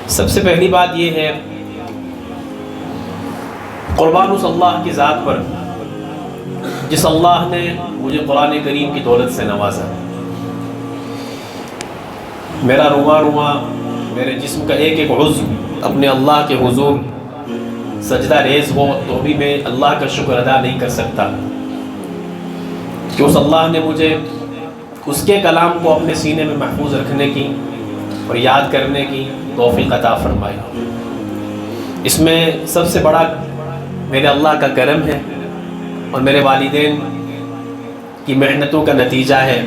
سب سے پہلی بات یہ ہے، قربان اس اللہ کی ذات پر جس اللہ نے مجھے قرآن کریم کی دولت سے نوازا۔ میرا رواں رواں، میرے جسم کا ایک ایک عضو اپنے اللہ کے حضور سجدہ ریز ہو تو بھی میں اللہ کا شکر ادا نہیں کر سکتا کہ اس اللہ نے مجھے اس کے کلام کو اپنے سینے میں محفوظ رکھنے کی اور یاد کرنے کی توفیق عطا فرمائی۔ اس میں سب سے بڑا میرے اللہ کا کرم ہے اور میرے والدین کی محنتوں کا نتیجہ ہے۔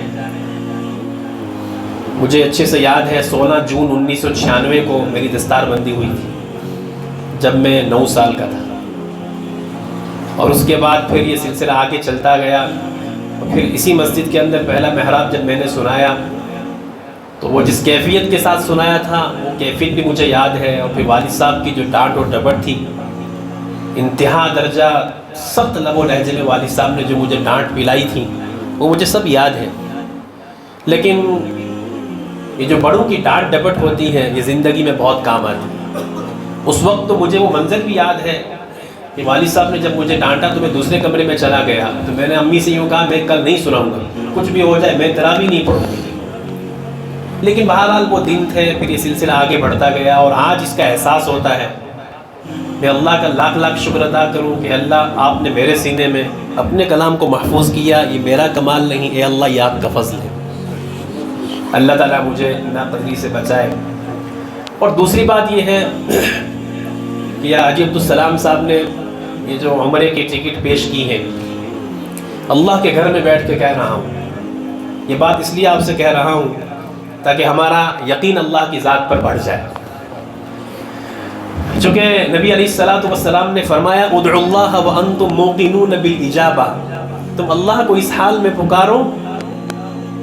مجھے اچھے سے یاد ہے 16 جون 1996 کو میری دستار بندی ہوئی تھی جب میں 9 سال کا تھا، اور اس کے بعد پھر یہ سلسلہ آگے چلتا گیا، اور پھر اسی مسجد کے اندر پہلا محراب جب میں نے سنایا تو وہ جس کیفیت کے ساتھ سنایا تھا وہ کیفیت بھی مجھے یاد ہے، اور پھر والد صاحب کی جو ڈانٹ اور ڈپٹ تھی، انتہا درجہ سخت لب و لہجے میں والد صاحب نے جو مجھے ڈانٹ پلائی تھی وہ مجھے سب یاد ہے۔ لیکن یہ جو بڑوں کی ڈانٹ ڈپٹ ہوتی ہے یہ زندگی میں بہت کام آتی ہے۔ اس وقت تو مجھے وہ منظر بھی یاد ہے کہ والد صاحب نے جب مجھے ڈانٹا تو میں دوسرے کمرے میں چلا گیا، تو میں نے امی سے یوں کہا میں کل نہیں سناؤں گا، کچھ بھی ہو جائے میں تراویح نہیں پڑھوں گی۔ لیکن بہرحال وہ دن تھے، پھر یہ سلسلہ آگے بڑھتا گیا، اور آج اس کا احساس ہوتا ہے۔ میں اللہ کا لاکھ لاکھ شکر ادا کروں کہ اللہ آپ نے میرے سینے میں اپنے کلام کو محفوظ کیا، یہ میرا کمال نہیں، اے اللہ یہ آپ کا فضل ہے۔ اللہ تعالیٰ مجھے ناقدری سے بچائے۔ اور دوسری بات یہ ہے کہ حاجی عبدالسلام صاحب نے یہ جو عمرے کی ٹکٹ پیش کی ہے، اللہ کے گھر میں بیٹھ کے کہہ رہا ہوں، یہ بات اس لیے آپ سے کہہ رہا ہوں تاکہ ہمارا یقین اللہ کی ذات پر بڑھ جائے۔ چونکہ نبی علیہ الصلوۃ والسلام نے فرمایا ادعوا اللہ وانتم موقنون بالاجابہ، تم اللہ کو اس حال میں پکارو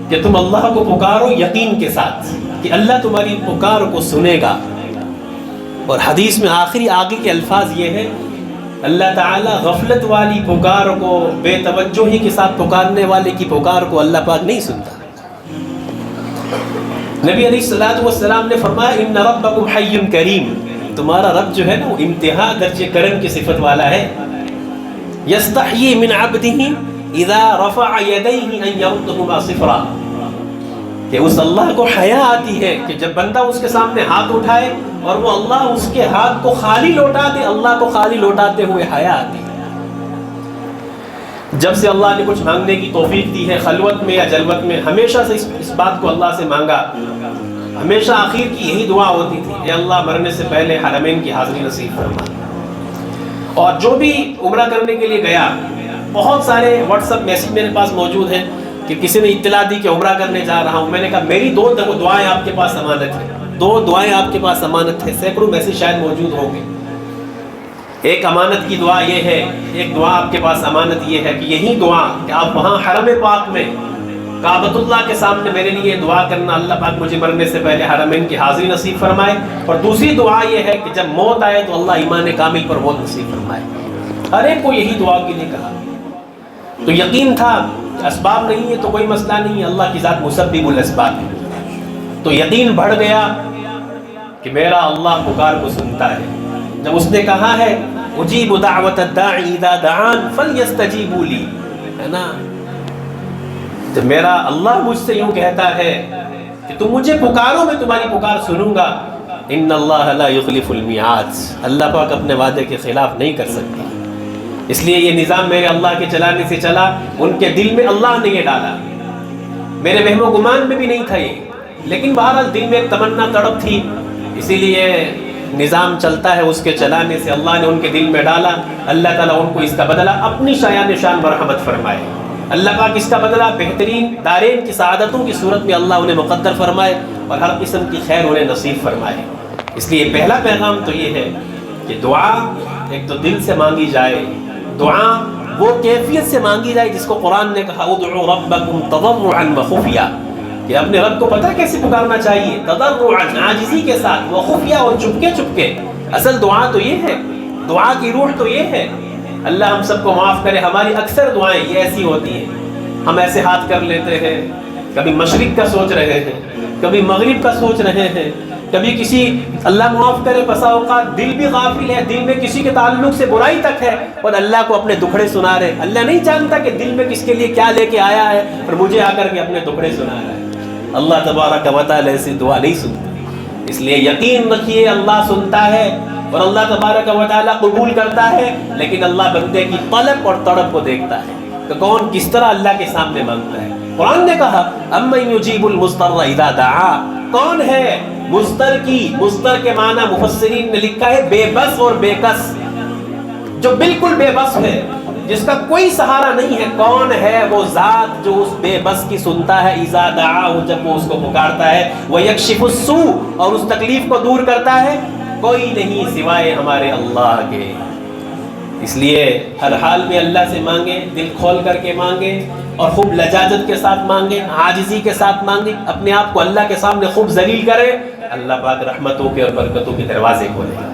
کہ تم اللہ کو پکارو یقین کے ساتھ کہ اللہ تمہاری پکار کو سنے گا۔ اور حدیث میں آگے کے الفاظ یہ ہے، اللہ تعالیٰ غفلت والی پکار کو، بے توجہی کے ساتھ پکارنے والے کی پکار کو اللہ پاک نہیں سنتا۔ نبی علیہ الصلوۃ والسلام نے فرمایا ان ربکم حی کریم، تمہارا رب جو ہے نا وہ انتہا درجے کرم کی صفت والا ہے۔ یستحیی من عبدہ اذا رفع یدیہ ان یردہما صفرا، کہ اس اللہ کو حیا آتی ہے کہ جب بندہ اس کے سامنے ہاتھ اٹھائے اور وہ اللہ اس کے ہاتھ کو خالی لوٹا دے، اللہ کو خالی لوٹاتے ہوئے حیا آتی ہے۔ جب سے اللہ نے کچھ مانگنے کی توفیق دی ہے، خلوت میں یا جلوت میں، ہمیشہ سے اس بات کو اللہ سے مانگا، ہمیشہ آخر کی یہی دعا ہوتی تھی، اے اللہ مرنے سے پہلے حرمین کی حاضری نصیب فرما۔ اور جو بھی عمرہ کرنے کے لیے گیا، بہت سارے واٹس ایپ میسیج میرے پاس موجود ہیں کہ کسی نے اطلاع دی کہ عمرہ کرنے جا رہا ہوں، میں نے کہا میری 2 دعائیں آپ کے پاس امانت ہیں، 2 دعائیں آپ کے پاس امانت ہے، سینکڑوں میسیج شاید موجود ہوں گے۔ ایک امانت کی دعا یہ ہے، ایک دعا آپ کے پاس امانت یہ ہے کہ یہی دعا کہ آپ وہاں حرم پاک میں کعبۃ اللہ کے سامنے میرے لیے دعا کرنا، اللہ پاک مجھے مرنے سے پہلے حرمین کی حاضری نصیب فرمائے۔ اور دوسری دعا یہ ہے کہ جب موت آئے تو اللہ ایمان کامل پر موت نصیب فرمائے۔ ہر ایک کو یہی دعا کے لیے کہا، تو یقین تھا اسباب نہیں ہے تو کوئی مسئلہ نہیں ہے، اللہ کی ذات مسبب الاسباب ہے۔ تو یقین بڑھ گیا کہ میرا اللہ پکار کو سنتا ہے۔ جب اس نے کہا ہے اجیب دعوت الداعی اذا دعان فلیستجیبوا لی، ہے نا، تو میرا اللہ مجھ سے یوں کہتا ہے کہ تم مجھے پکارو میں تمہاری پکار سنوں گا۔ ان اللہ لا یخلف المیعاد، اللہ پاک اپنے وعدے کے خلاف نہیں کر سکتا۔ اس لیے یہ نظام میرے اللہ کے چلانے سے چلا، ان کے دل میں اللہ نے یہ ڈالا، میرے وہم و گمان میں بھی نہیں تھا یہ، لیکن بہرحال دل میں ایک تمنا تڑپ تھی، اسی لیے نظام چلتا ہے اس کے چلانے سے اللہ نے ان کے دل میں ڈالا۔ اللہ تعالیٰ ان کو اس کا بدلہ اپنی شایان شان مرحمت فرمائے۔ اللہ پاک اس کا بدلہ بہترین دارین کی سعادتوں کی صورت میں اللہ انہیں مقدر فرمائے اور ہر قسم کی خیر انہیں نصیب فرمائے۔ اس لیے پہلا پیغام تو یہ ہے کہ دعا ایک تو دل سے مانگی جائے، دعا وہ کیفیت سے مانگی جائے جس کو قرآن نے کہا ادعوا ربکم تضرعا وخفیا، کہ اپنے رب کو پتہ کیسے پکارنا چاہیے، تضرعا عاجزی کے ساتھ، وخفیا اور چپکے چپکے۔ اصل دعا تو یہ ہے، دعا کی روح تو یہ ہے۔ اللہ ہم سب کو معاف کرے، ہماری اکثر دعائیں یہ ایسی ہوتی ہیں، ہم ایسے ہاتھ کر لیتے ہیں، کبھی مشرق کا سوچ رہے ہیں، کبھی مغرب کا سوچ رہے ہیں، کبھی کسی اللہ معاف کرے بسا اوقات دل بھی غافل ہے، دل میں کسی کے تعلق سے برائی تک ہے اور اللہ کو اپنے دکھڑے سنا رہے. اللہ نہیں جانتا کہ دل میں کس کے لیے کیا لے کے آیا ہے اور مجھے آ کر کے اپنے دکھڑے سنا رہا ہے. اللہ تبارک و تعالی ایسی دعا نہیں سنتا. اس لیے یقین رکھیے اللہ سنتا ہے اور اللہ تبارک و تعالی قبول کرتا ہے، لیکن اللہ بندے کی طلب اور تڑپ کو دیکھتا ہے کہ کون کس طرح اللہ کے سامنے مانگتا ہے. قرآن نے کہا امن یجیب المضطر اذا دعا، کون ہے مضطر کی، مضطر کے معنی مفسرین نے لکھا ہے بے بس اور بے کس، جو بالکل بے بس ہے، جس کا کوئی سہارا نہیں ہے. کون ہے وہ ذات جو اس بے بس کی سنتا ہے، اذا دعا، جب وہ اس کو پکارتا ہے، ویکشف السوء، اور اس تکلیف کو دور کرتا ہے. کوئی نہیں سوائے ہمارے اللہ کے. اس لیے ہر حال میں اللہ سے مانگیں، دل کھول کر کے مانگیں اور خوب لجاجت کے ساتھ مانگیں، عاجزی کے ساتھ مانگیں، اپنے آپ کو اللہ کے سامنے خوب ذلیل کریں. اللہ پاک رحمتوں کے اور برکتوں کے دروازے کھولے گا.